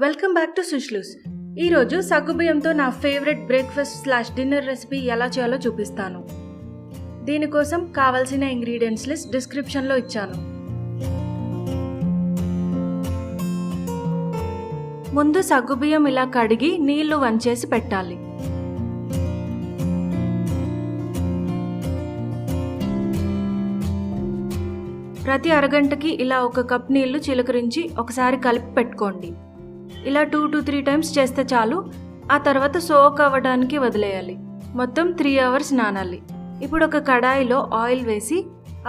Welcome back to సుష్లూస్. ఈరోజు సగ్గుబియ్యంతో నా ఫేవరెట్ బ్రేక్ఫాస్ట్ / డిన్నర్ రెసిపీ ఎలా చేయాలో చూపిస్తాను. దీనికోసం కావాల్సిన ఇంగ్రీడియంట్స్ లిస్ట్ డిస్క్రిప్షన్లో ఇచ్చాను. ముందు సగ్గుబియ్యం ఇలా కడిగి నీళ్లు వంచేసి పెట్టాలి. ప్రతి అరగంటకి ఇలా 1 కప్ నీళ్లు చిలకరించి ఒకసారి కలిపి పెట్టుకోండి. ఇలా 2 to 3 టైమ్స్ చేస్తే చాలు. ఆ తర్వాత సోక్ అవ్వడానికి వదిలేయాలి. మొత్తం 3 అవర్స్ నానాలి. ఇప్పుడు ఒక కడాయిలో ఆయిల్ వేసి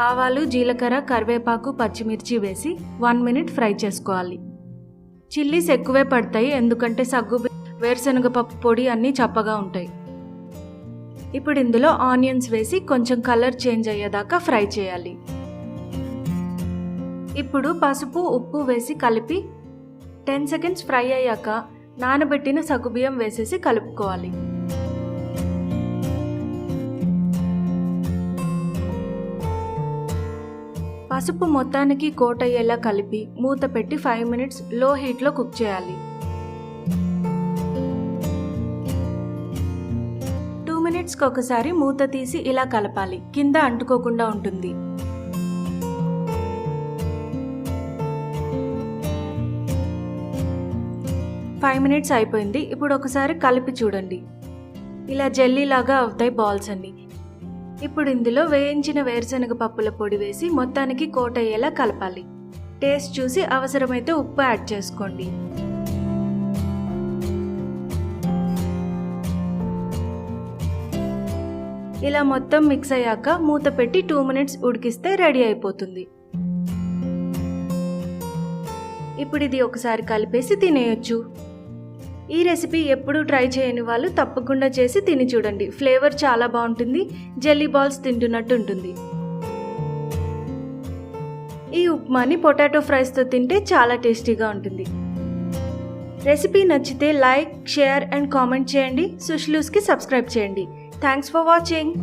ఆవాలు, జీలకర్ర, కరివేపాకు, పచ్చిమిర్చి వేసి 1 మినిట్ ఫ్రై చేసుకోవాలి. చిల్లీస్ ఎక్కువే పడతాయి, ఎందుకంటే వేరుశనగ పప్పు పొడి అన్నీ చప్పగా ఉంటాయి. ఇప్పుడు ఇందులో ఆనియన్స్ వేసి కొంచెం కలర్ చేంజ్ అయ్యేదాకా ఫ్రై చేయాలి. ఇప్పుడు పసుపు, ఉప్పు వేసి కలిపి 10 సెకండ్స్ ఫ్రై అయ్యాక నానబెట్టిన సగ్గుబియ్యం వేసేసి కలుపుకోవాలి. పసుపు మొత్తానికి కోట్ అయ్యేలా కలిపి మూత పెట్టి 5 మినిట్స్ లో హీట్లో కుక్ చేయాలి. 2 మినిట్స్కి ఒకసారి మూత తీసి ఇలా కలపాలి. కింద అంటుకోకుండా ఉంటుంది. ఫైవ్ మినిట్స్ అయిపోయింది. ఇప్పుడు ఒకసారి కలిపి చూడండి. ఇలా జెల్లీలాగా అవుతాయి బాల్స్ అన్ని. ఇప్పుడు ఇందులో వేయించిన వేరుశనగ పప్పుల పొడి వేసి మొత్తానికి కోట్ అయ్యేలా కలపాలి. టేస్ట్ చూసి అవసరమైతే ఉప్పు యాడ్ చేసుకోండి. ఇలా మొత్తం మిక్స్ అయ్యాక మూత పెట్టి 2 మినిట్స్ ఉడికిస్తే రెడీ అయిపోతుంది. ఇప్పుడు ఇది ఒకసారి కలిపేసి తినేయొచ్చు. ఈ రెసిపీ ఎప్పుడూ ట్రై చేయని వాళ్ళు తప్పకుండా చేసి తిని చూడండి. ఫ్లేవర్ చాలా బాగుంటుంది. జెల్లీ బాల్స్ తింటున్నట్టు ఉంటుంది. ఈ ఉప్మాని పొటాటో ఫ్రైస్తో తింటే చాలా టేస్టీగా ఉంటుంది. రెసిపీ నచ్చితే లైక్, షేర్ అండ్ కామెంట్ చేయండి. సుష్లూస్కి సబ్స్క్రైబ్ చేయండి. Thanks for watching.